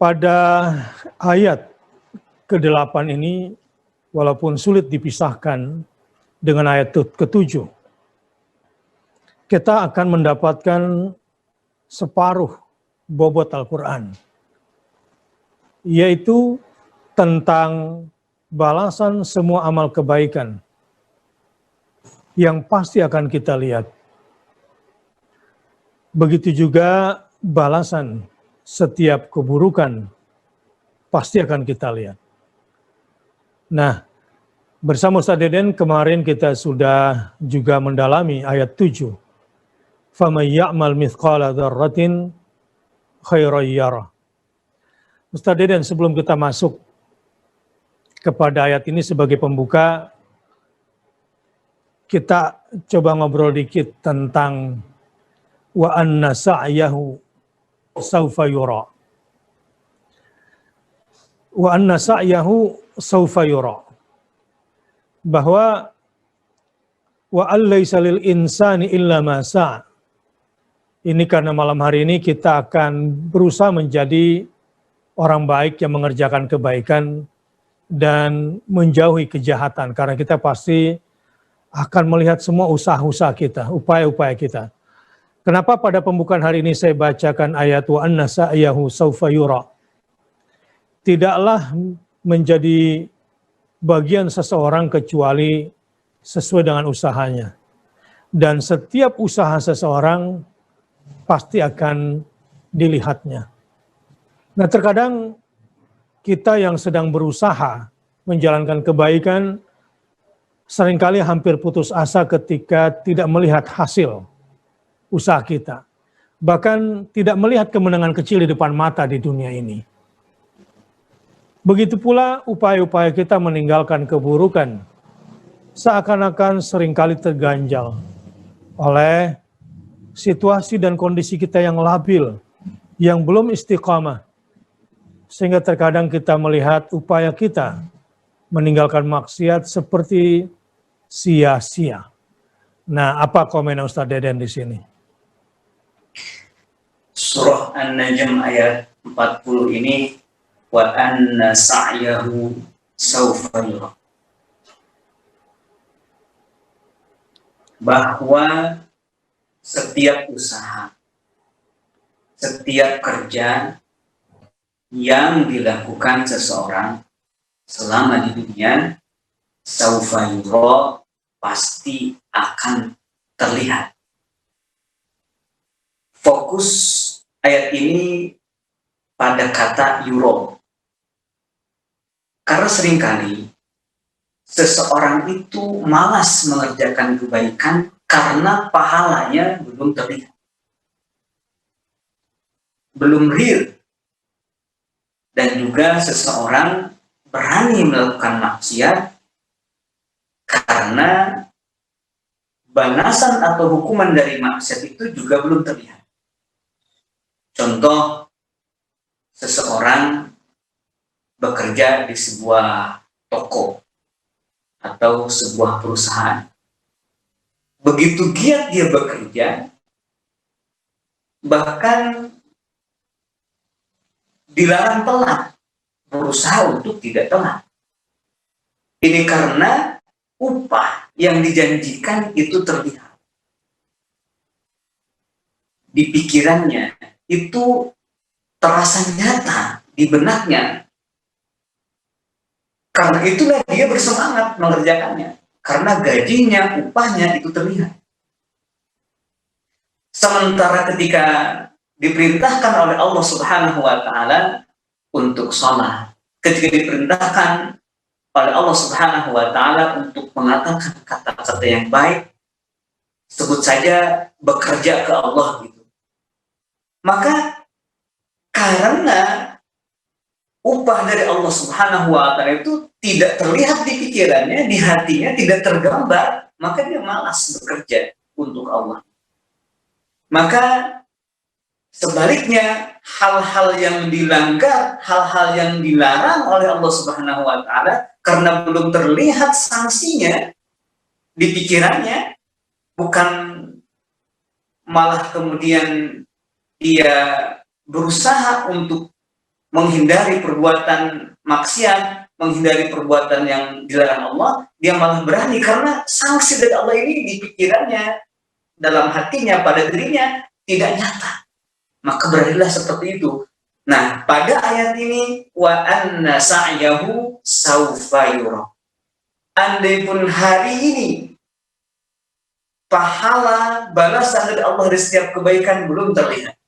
Pada ayat ke-8 ini, walaupun sulit dipisahkan dengan ayat ke-7, kita akan mendapatkan separuh bobot Al-Quran, yaitu tentang balasan semua amal kebaikan yang pasti akan kita lihat. Begitu juga balasan setiap keburukan pasti akan kita lihat. Nah, bersama Ustaz Deden kemarin kita sudah juga mendalami ayat 7. فَمَنْ يَعْمَلْ مِثْقَالَ ذَرَّةٍ خَيْرًا يَرَهُ. Ustaz Deden, sebelum kita masuk kepada ayat ini sebagai pembuka, kita coba ngobrol dikit tentang wa anna sa'yahu saufa yura. Wa anna sa'yahu saufa yura. Bahwa wa allaysa lil insani illa ma sa'. Ini karena malam hari ini kita akan berusaha menjadi orang baik yang mengerjakan kebaikan dan menjauhi kejahatan, karena kita pasti akan melihat semua usaha-usaha kita, upaya-upaya kita. Kenapa pada pembukaan hari ini saya bacakan ayat wa anna sa'yahu saufa yura? Tidaklah menjadi bagian seseorang kecuali sesuai dengan usahanya. Dan setiap usaha seseorang pasti akan dilihatnya. Nah, terkadang kita yang sedang berusaha menjalankan kebaikan seringkali hampir putus asa ketika tidak melihat hasil usaha kita. Bahkan tidak melihat kemenangan kecil di depan mata di dunia ini. Begitu pula upaya-upaya kita meninggalkan keburukan seakan-akan seringkali terganjal oleh situasi dan kondisi kita yang labil, yang belum istiqamah. Sehingga terkadang kita melihat upaya kita meninggalkan maksiat seperti sia-sia. Nah, apa komen Ustaz Deden di sini? Surah An-Najm ayat 40 ini wa anna sa'yahu sawfa yura. Bahwa setiap usaha, setiap kerja yang dilakukan seseorang selama di dunia, sawfa yura, pasti akan terlihat. Fokus ayat ini pada kata yura. Karena seringkali seseorang itu malas mengerjakan kebaikan karena pahalanya belum terlihat. Belum real. Dan juga seseorang berani melakukan maksiat karena balasan atau hukuman dari maksiat itu juga belum terlihat. Contoh, seseorang bekerja di sebuah toko atau sebuah perusahaan. Begitu giat dia bekerja, bahkan dilarang telat, berusaha untuk tidak telat. Ini karena upah yang dijanjikan itu terlihat. Di pikirannya, itu terasa nyata di benaknya. Karena itulah dia bersemangat mengerjakannya. Karena gajinya, upahnya itu terlihat. Sementara ketika diperintahkan oleh Allah Subhanahu wa Ta'ala untuk sholat, ketika diperintahkan oleh Allah Subhanahu wa Ta'ala untuk mengatakan kata-kata yang baik, sebut saja bekerja ke Allah gitu. Maka karena upah dari Allah Subhanahu wa Ta'ala itu tidak terlihat di pikirannya, di hatinya tidak tergambar, maka dia malas bekerja untuk Allah. Maka sebaliknya, hal-hal yang dilanggar, hal-hal yang dilarang oleh Allah Subhanahu wa Ta'ala karena belum terlihat sanksinya di pikirannya, bukan malah kemudian dia berusaha untuk menghindari perbuatan maksiat, menghindari perbuatan yang dilarang Allah, dia malah berani karena sanksi dari Allah ini di pikirannya, dalam hatinya, pada dirinya tidak nyata. Maka beranilah seperti itu. Nah, pada ayat ini wa anna sa'yahu saufa yura. Andai pun hari ini pahala balasan dari Allah dari setiap kebaikan belum terlihat.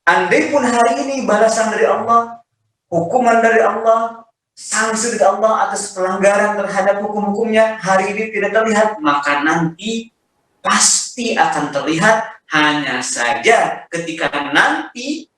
Andai pun hari ini balasan dari Allah, hukuman dari Allah, sanksi dari Allah atas pelanggaran terhadap hukum-hukumnya hari ini tidak terlihat, maka nanti pasti akan terlihat. Hanya saja ketika nanti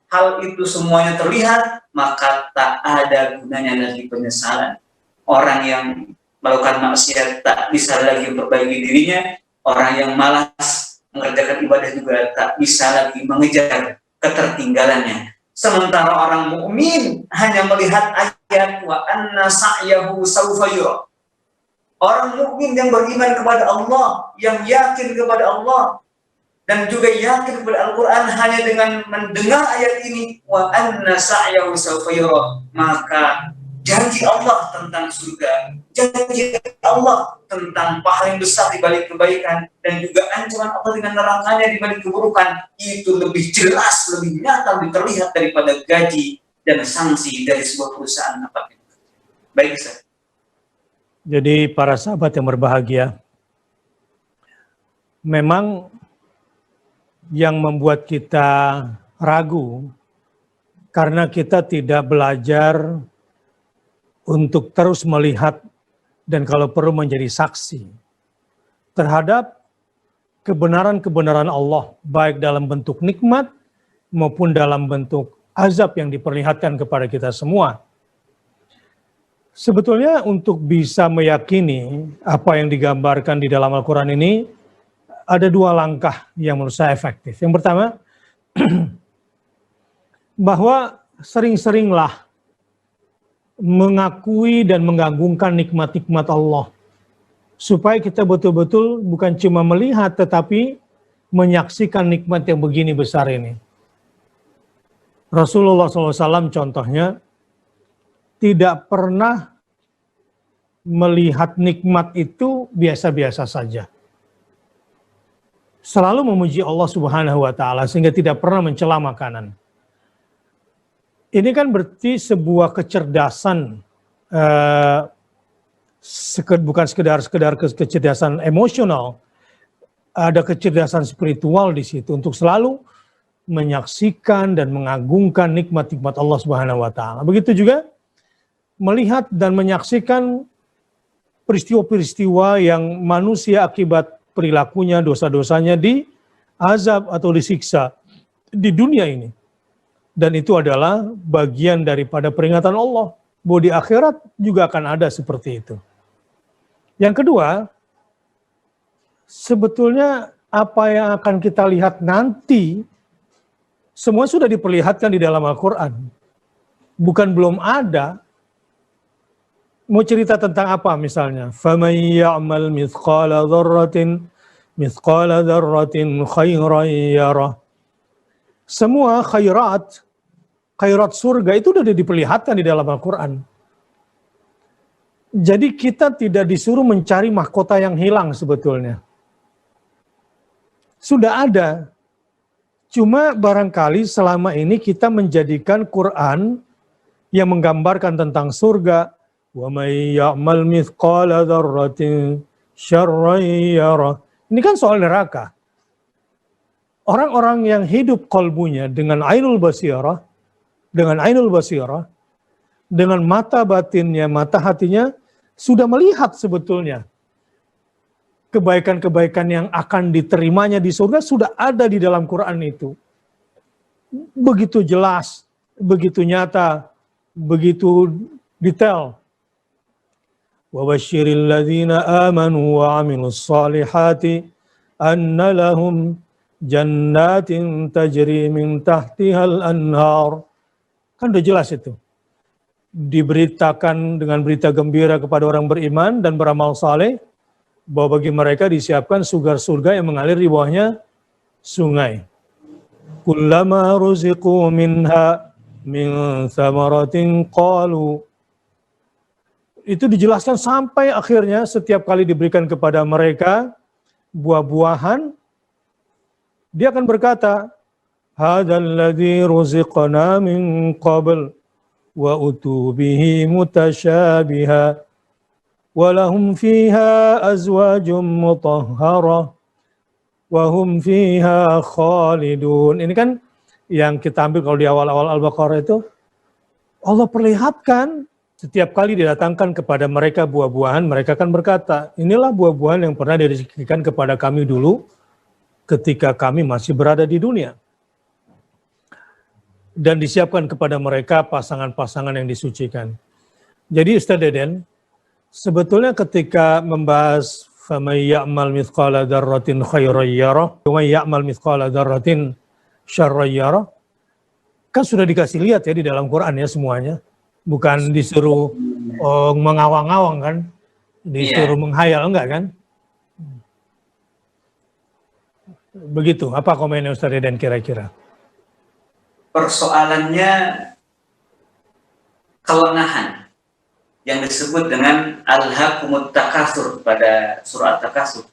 hal itu semuanya terlihat, maka tak ada gunanya lagi penyesalan. Orang yang melakukan maksiat tak bisa lagi memperbaiki dirinya, orang yang malas mengerjakan ibadah juga tak bisa lagi mengejar ketertinggalannya. Sementara orang mukmin hanya melihat ayat wa anna sa'yahu sawfa yura. Orang mukmin yang beriman kepada Allah, yang yakin kepada Allah, dan juga yakin kepada Al-Quran, hanya dengan mendengar ayat ini wa anna sa'yahu sawfa yura, maka janji Allah tentang surga, janji Allah tentang pahala yang besar di balik kebaikan, dan juga ancaman Allah dengan nerakanya di balik keburukan, itu lebih jelas, lebih nyata, lebih terlihat daripada gaji dan sanksi dari sebuah perusahaan apapun. Baik, Ustaz. Jadi para sahabat yang berbahagia, memang yang membuat kita ragu karena kita tidak belajar untuk terus melihat dan kalau perlu menjadi saksi terhadap kebenaran-kebenaran Allah, baik dalam bentuk nikmat maupun dalam bentuk azab yang diperlihatkan kepada kita semua. Sebetulnya untuk bisa meyakini apa yang digambarkan di dalam Al-Quran ini, ada dua langkah yang menurut saya efektif. Yang pertama, bahwa sering-seringlah mengakui dan menggagungkan nikmat-nikmat Allah. Supaya kita betul-betul bukan cuma melihat, tetapi menyaksikan nikmat yang begini besar ini. Rasulullah SAW contohnya, tidak pernah melihat nikmat itu biasa-biasa saja. Selalu memuji Allah Subhanahu wa Ta'ala sehingga tidak pernah mencela makanan. Ini kan berarti sebuah kecerdasan, bukan sekedar kecerdasan emosional, ada kecerdasan spiritual di situ untuk selalu menyaksikan dan mengagungkan nikmat-nikmat Allah Subhanahu wa Ta'ala. Begitu juga melihat dan menyaksikan peristiwa-peristiwa yang manusia akibat perilakunya, dosa-dosanya diazab atau disiksa di dunia ini. Dan itu adalah bagian daripada peringatan Allah bahwa di akhirat juga akan ada seperti itu. Yang kedua, sebetulnya apa yang akan kita lihat nanti semua sudah diperlihatkan di dalam Al-Quran. Bukan belum ada. Mau cerita tentang apa misalnya? فَمَنْ يَعْمَلْ مِثْقَالَ ذَرَّةٍ خَيْرًا يَرَهُ. Semua khairat surga itu sudah diperlihatkan di dalam Al-Quran. Jadi kita tidak disuruh mencari mahkota yang hilang sebetulnya. Sudah ada. Cuma barangkali selama ini kita menjadikan Quran yang menggambarkan tentang surga, وَمَنْ يَعْمَلْ مِثْقَالَ ذَرَّةٍ شَرًّا يَرَهُ. Ini kan soal neraka. Orang-orang yang hidup kalbunya dengan ainul basirah, dengan mata batinnya, mata hatinya, sudah melihat sebetulnya kebaikan-kebaikan yang akan diterimanya di surga sudah ada di dalam Quran itu. Begitu jelas, begitu nyata, begitu detail. وَبَشِّرِ الَّذِينَ آمَنُوا وَعَمِلُوا الصَّالِحَاتِ أَنَّ لَهُمْ جَنَّاتٍ تَجْرِي مِنْ تَحْتِهَا الْأَنْهَارُ. Kan udah jelas itu. Diberitakan dengan berita gembira kepada orang beriman dan beramal saleh bahwa bagi mereka disiapkan surga-surga yang mengalir di bawahnya sungai. kullama ruziqu minha min thamaratin qalu. Itu dijelaskan sampai akhirnya setiap kali diberikan kepada mereka buah-buahan, dia akan berkata, hadzal ladzi ruziqna min qabl wa utu bihi mutasyabiha wa lahum fiha azwajum mutahharah wa hum fiha khalidun. Ini kan yang kita ambil kalau di awal-awal Al-Baqarah itu, Allah perlihatkan setiap kali didatangkan kepada mereka buah-buahan, mereka akan berkata, inilah buah-buahan yang pernah direzekikan kepada kami dulu ketika kami masih berada di dunia. Dan disiapkan kepada mereka pasangan-pasangan yang disucikan. Jadi Ustaz Deden, sebetulnya ketika membahas فَمَنْ يَعْمَلْ مِثْقَالَ ذَرَّةٍ خَيْرًا يَرَهُ وَمَنْ يَعْمَلْ مِثْقَالَ ذَرَّةٍ شَرًّا يَرَهُ, kan sudah dikasih lihat ya di dalam Quran ya semuanya. Bukan disuruh mengawang-awang kan, disuruh menghayal, enggak kan? Begitu, apa komennya Ustaz Deden kira-kira? Persoalannya kelengahan yang disebut dengan alhaqumut takatsur pada surah At-Takatsur.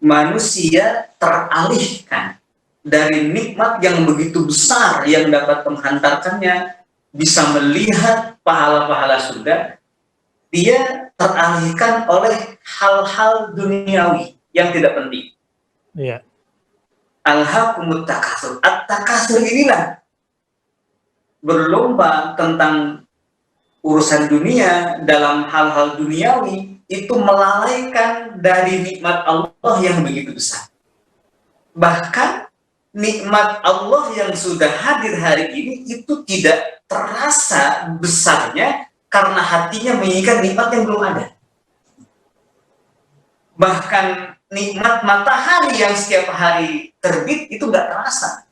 Manusia teralihkan dari nikmat yang begitu besar yang dapat menghantarkannya bisa melihat pahala-pahala surga, dia teralihkan oleh hal-hal duniawi yang tidak penting. Iya. Alhaqumut takatsur. At-takatsur inilah berlomba tentang urusan dunia dalam hal-hal duniawi, itu melalaikan dari nikmat Allah yang begitu besar. Bahkan nikmat Allah yang sudah hadir hari ini itu tidak terasa besarnya karena hatinya menginginkan nikmat yang belum ada. Bahkan nikmat matahari yang setiap hari terbit itu nggak terasa.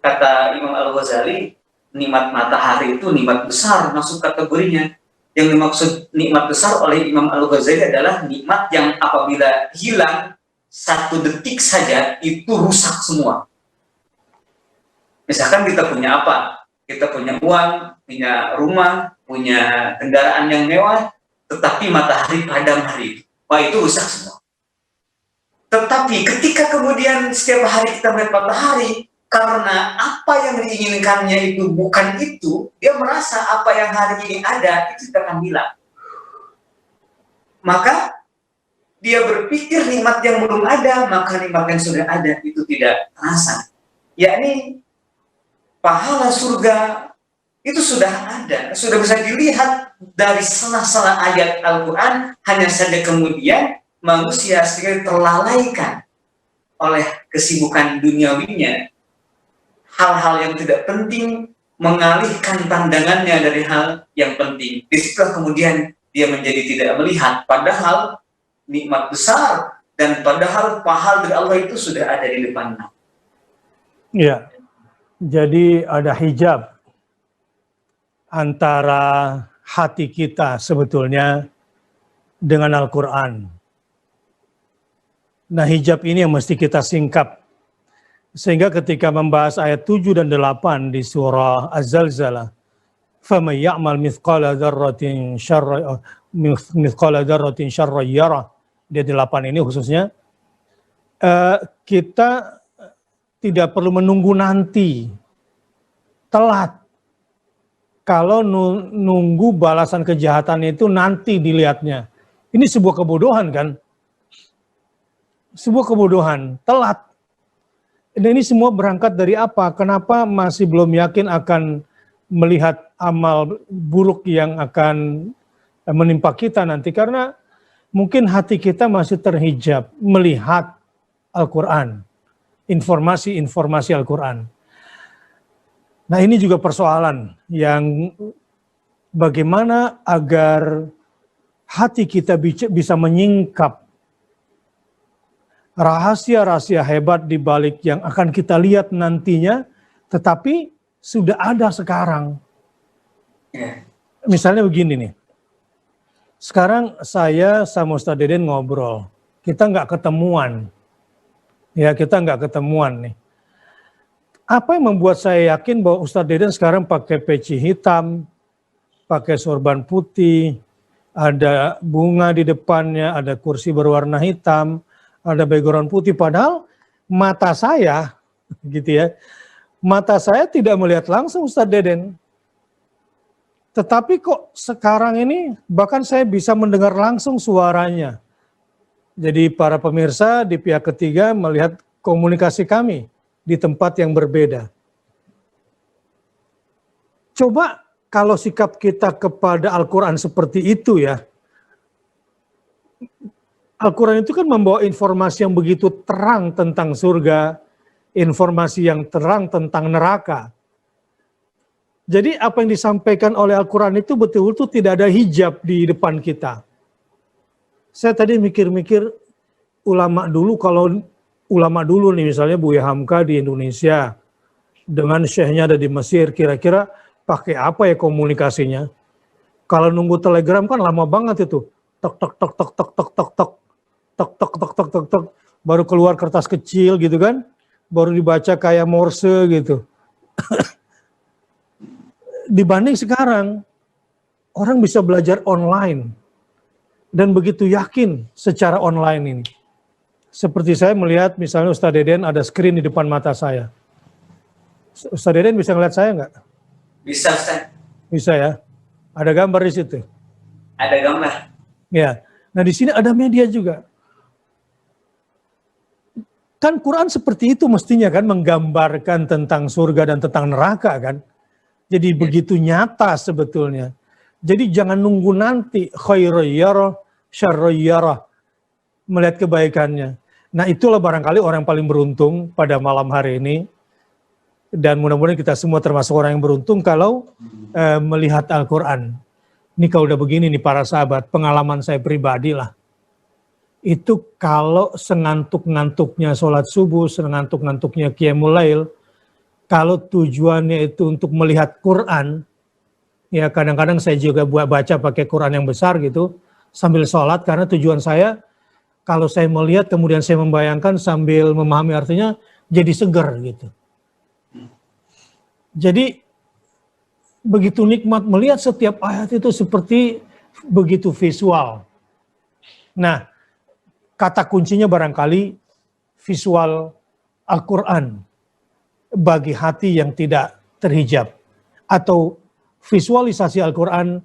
Kata Imam Al-Ghazali, nikmat matahari itu nikmat besar masuk kategorinya. Yang dimaksud nikmat besar oleh Imam Al-Ghazali adalah nikmat yang apabila hilang 1 detik saja itu rusak semua. Misalkan kita punya apa? Kita punya uang, punya rumah, punya kendaraan yang mewah, tetapi matahari padam hari itu. Wah, itu rusak semua. Tetapi ketika kemudian setiap hari kita melihat matahari, karena apa yang diinginkannya itu bukan itu, dia merasa apa yang hari ini ada itu tidak akan hilang. Maka dia berpikir nikmat yang belum ada, maka nikmat yang sudah ada itu tidak terasa. Yakni pahala surga itu sudah ada, sudah bisa dilihat dari sela-sela ayat Al-Quran, hanya saja kemudian manusia sendiri terlalaikan oleh kesibukan duniawinya, hal-hal yang tidak penting, mengalihkan pandangannya dari hal yang penting. Disitulah kemudian dia menjadi tidak melihat, padahal nikmat besar dan padahal pahala dari Allah itu sudah ada di depannya. Ya, jadi ada hijab antara hati kita sebetulnya dengan Al-Quran. Nah, hijab ini yang mesti kita singkap. Sehingga ketika membahas ayat 7 dan 8 di surah Az-Zalzalah, فَمَنْ يَعْمَلْ مِثْقَالَ ذَرَّةٍ شَرًّا يَرَهُ, di 8 ini khususnya, kita tidak perlu menunggu nanti, telat. Kalau nunggu balasan kejahatan itu nanti dilihatnya. Ini sebuah kebodohan kan? Sebuah kebodohan, telat. Dan ini semua berangkat dari apa? Kenapa masih belum yakin akan melihat amal buruk yang akan menimpa kita nanti? Karena mungkin hati kita masih terhijab melihat Al-Quran, informasi-informasi Al-Quran. Nah, ini juga persoalan yang bagaimana agar hati kita bisa menyingkap rahasia-rahasia hebat di balik yang akan kita lihat nantinya, tetapi sudah ada sekarang. Misalnya begini nih, sekarang saya sama Ustaz Deden ngobrol, kita nggak ketemuan, Ya, kita nggak ketemuan nih. Apa yang membuat saya yakin bahwa Ustadz Deden sekarang pakai peci hitam, pakai sorban putih, ada bunga di depannya, ada kursi berwarna hitam, ada background putih, padahal mata saya, gitu ya, mata saya tidak melihat langsung Ustadz Deden. Tetapi kok sekarang ini bahkan saya bisa mendengar langsung suaranya. Jadi para pemirsa di pihak ketiga melihat komunikasi kami di tempat yang berbeda. Coba kalau sikap kita kepada Al-Quran seperti itu ya. Al-Quran itu kan membawa informasi yang begitu terang tentang surga, informasi yang terang tentang neraka. Jadi apa yang disampaikan oleh Al-Quran itu betul-betul tidak ada hijab di depan kita. Saya tadi mikir-mikir ulama dulu, kalau ulama dulu nih misalnya Buya Hamka di Indonesia, dengan syekhnya ada di Mesir, kira-kira pakai apa ya komunikasinya? Kalau nunggu telegram kan lama banget itu. Tok tok tok tok tok tok tok tok tok tok tok tok tok tok, baru keluar kertas kecil gitu kan, baru dibaca kayak Morse gitu. Dibanding sekarang, orang bisa belajar online dan begitu yakin secara online ini. Seperti saya melihat misalnya Ustadz Deden ada screen di depan mata saya. Ustadz Deden bisa ngeliat saya nggak? Bisa, Ustaz. Bisa ya. Ada gambar di situ. Ada gambar. Ya. Nah di sini ada media juga. Kan Quran seperti itu mestinya kan, menggambarkan tentang surga dan tentang neraka kan. Jadi begitu nyata sebetulnya. Jadi jangan nunggu nanti khairiyarah, syarriyarah, melihat kebaikannya. Nah itulah barangkali orang yang paling beruntung pada malam hari ini. Dan mudah-mudahan kita semua termasuk orang yang beruntung kalau melihat Al-Quran. Ini kalau udah begini nih para sahabat, pengalaman saya pribadi lah. Itu kalau sengantuk-ngantuknya sholat subuh, sengantuk-ngantuknya qiyamul lail, kalau tujuannya itu untuk melihat Quran, ya kadang-kadang saya juga baca pakai Quran yang besar gitu, sambil sholat, karena tujuan saya, kalau saya melihat kemudian saya membayangkan sambil memahami artinya, jadi segar gitu. Jadi begitu nikmat melihat setiap ayat itu seperti begitu visual. Nah, kata kuncinya barangkali visual Al-Quran bagi hati yang tidak terhijab, atau visualisasi Al-Quran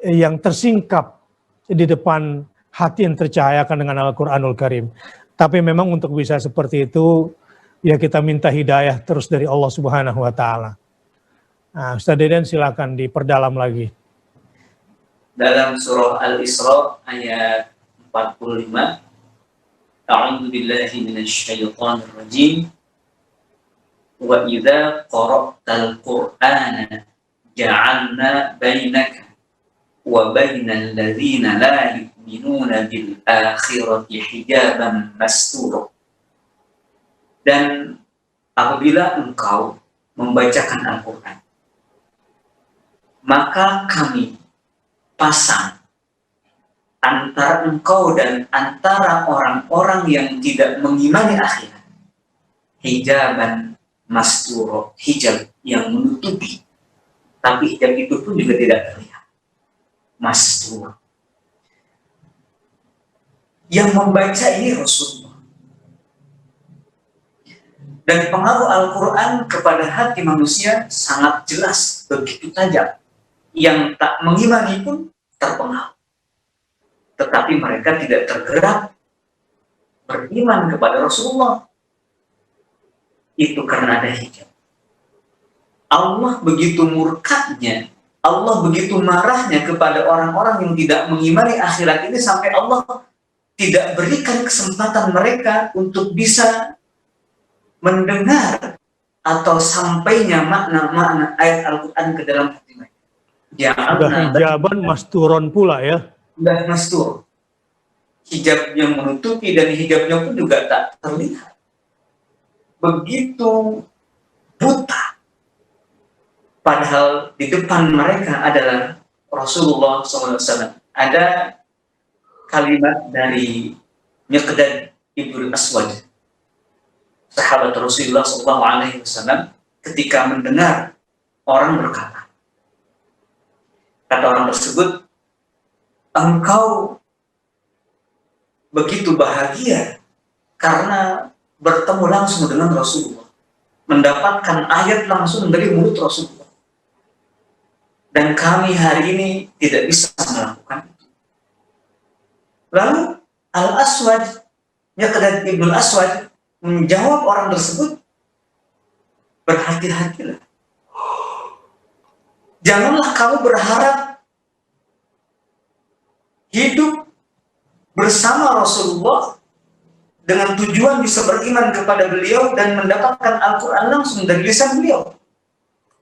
yang tersingkap di depan hati yang tercahayakan dengan Al-Quranul Karim. Tapi memang untuk bisa seperti itu, ya kita minta hidayah terus dari Allah Subhanahu wa Ta'ala. Nah, Ustaz Deden silakan diperdalam lagi. Dalam surah Al-Isra ayat 45, A'udzu billahi minasyaitonir rajim. Wa idza qara'tal Qur'ana ja'alna bainaka wa bainal ladzina la yu'minuna bil akhirati hijaban mastura. Dan apabila engkau membacakan Al-Quran, maka kami pasang antara engkau dan antara orang-orang yang tidak mengimani akhirat hijaban masturo, hijab yang menutupi, tapi hijab itu pun juga tidak terlihat. Masturo. Yang membaca ini Rasulullah. Dan pengaruh Al-Quran kepada hati manusia sangat jelas, begitu tajam. Yang tak mengimani pun terpengaruh. Tetapi mereka tidak tergerak beriman kepada Rasulullah. Itu karena ada hijab. Allah begitu murkanya, Allah begitu marahnya kepada orang-orang yang tidak mengimani akhirat ini, sampai Allah tidak berikan kesempatan mereka untuk bisa mendengar atau sampainya makna-makna ayat Al-Quran ke dalam hati mereka. Sudah hijaban masturon pula ya. Sudah mastur. Hijab yang menutupi dan hijabnya pun juga tak terlihat. Begitu buta. Padahal di depan mereka adalah Rasulullah SAW. Ada kalimat dari Miqdad Ibnu Aswad sahabat Rasulullah SAW ketika mendengar orang berkata, kata orang tersebut, engkau begitu bahagia karena bertemu langsung dengan Rasulullah, mendapatkan ayat langsung dari mulut Rasulullah, dan kami hari ini tidak bisa melakukan itu. Lalu Al-Aswad, Miqdad ibn Aswad, menjawab orang tersebut, berhati-hatilah. Janganlah kamu berharap hidup bersama Rasulullah dengan tujuan bisa beriman kepada beliau dan mendapatkan Al-Quran langsung dari lisan beliau.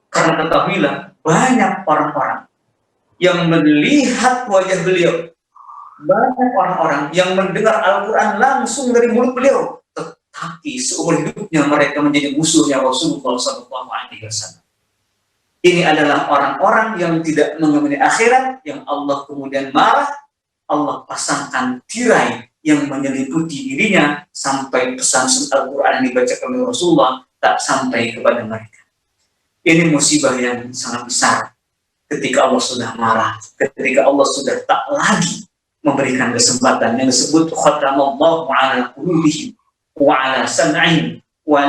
Karena ketahuilah, banyak orang-orang yang melihat wajah beliau, banyak orang-orang yang mendengar Al-Quran langsung dari mulut beliau, tetapi seumur hidupnya mereka menjadi musuhnya Rasulullah SAW. Ini adalah orang-orang yang tidak mengemani akhirat, yang Allah kemudian marah. Allah pasangkan tirai yang menyeliputi dirinya sampai pesan Al-Quran yang dibacakan oleh Rasulullah tak sampai kepada mereka. Ini musibah yang sangat besar ketika Allah sudah marah, ketika Allah sudah tak lagi memberikan kesempatan yang disebut khatamallahu ala qulubihim wa ala sam'ihim wa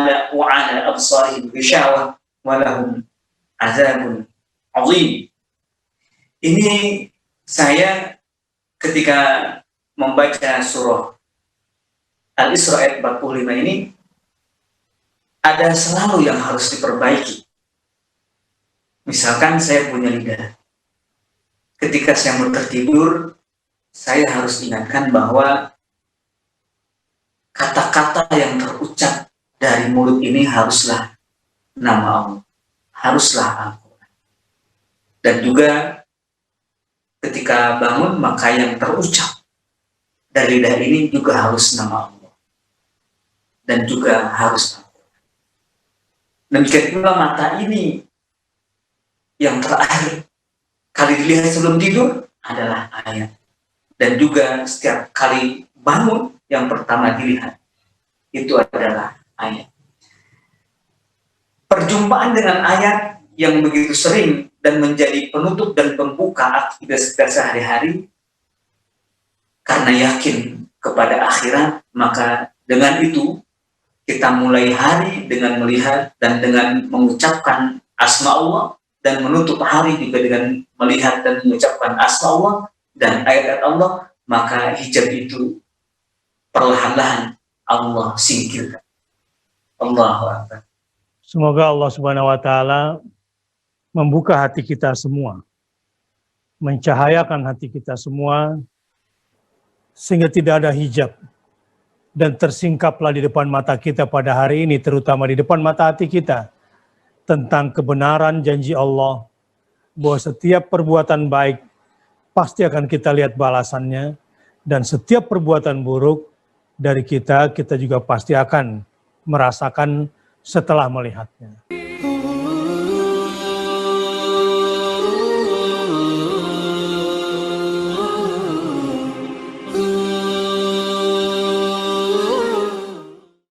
ala absarihim ghishawah wa lahum azabun azim. Ini saya ketika membaca surah Al-Isra ayat 45 ini, ada selalu yang harus diperbaiki. Misalkan saya punya lidah, ketika saya mau tertidur, saya harus ingatkan bahwa kata-kata yang terucap dari mulut ini haruslah nama Allah, haruslah Al-Quran. Dan juga ketika bangun, maka yang terucap dari lidah ini juga harus nama Allah, dan juga harus Al-Quran. Demikian pula mata ini yang terakhir kali dilihat sebelum tidur adalah ayat. Dan juga setiap kali bangun yang pertama dilihat itu adalah ayat. Perjumpaan dengan ayat yang begitu sering dan menjadi penutup dan pembuka aktivitas kita sehari-hari, karena yakin kepada akhirat, maka dengan itu kita mulai hari dengan melihat dan dengan mengucapkan asma Allah, dan menutup hari juga dengan melihat dan mengucapkan asma Allah dan ayat-ayat Allah, maka hijab itu perlahan-lahan Allah singkirkan. Allahu Akbar. Semoga Allah Subhanahu wa Ta'ala membuka hati kita semua, mencahayakan hati kita semua, sehingga tidak ada hijab, dan tersingkaplah di depan mata kita pada hari ini, terutama di depan mata hati kita, tentang kebenaran janji Allah, bahwa setiap perbuatan baik pasti akan kita lihat balasannya, dan setiap perbuatan buruk dari kita juga pasti akan merasakan setelah melihatnya.